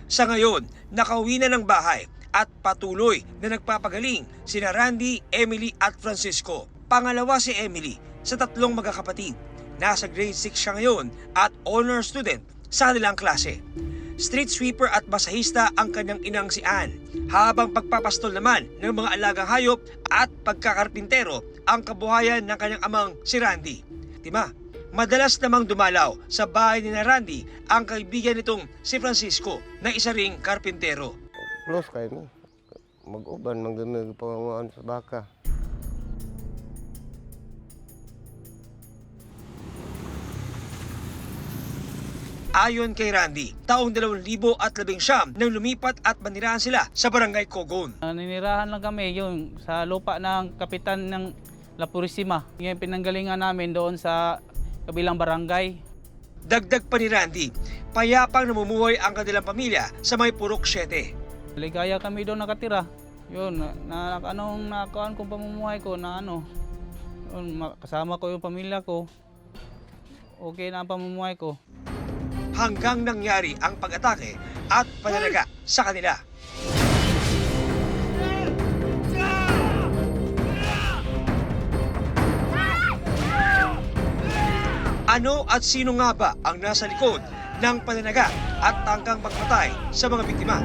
Sa ngayon, nakauwi na ng bahay at patuloy na nagpapagaling sina Randy, Emily at Francisco. Pangalawa si Emily sa tatlong magkakapatid. Nasa grade 6 siya ngayon at honor student sa kanilang klase. Street sweeper at masahista ang kanyang inang si Ann, habang pagpapastol naman ng mga alagang hayop at pagkakarpintero ang kabuhayan ng kanyang amang si Randy. Tima, madalas namang dumalaw sa bahay ni Randy ang kaibigan nitong si Francisco na isa ring karpintero. Close kayo no? Mag-uban, magdunag pangamuan sa baka. Ayon kay Randy, taong 2019 nang lumipat at manirahan sila sa barangay Cogon. Ninirahan lang kami yung sa lupa ng kapitan ng La Purisima. Yung pinanggalingan namin doon sa kabilang barangay. Dagdag pa ni Randy, payapang namumuhay ang kanilang pamilya sa may Purok 7. Ligaya kami doon nakatira. Yun, nakuhaan kong pamumuhay ko na yun, kasama ko yung pamilya ko. Okay na ang pamumuhay ko. Hanggang nangyari ang pag-atake at pananaga sa kanila. Ano at sino nga ba ang nasa likod ng pananaga at tangkang pagpatay sa mga biktima?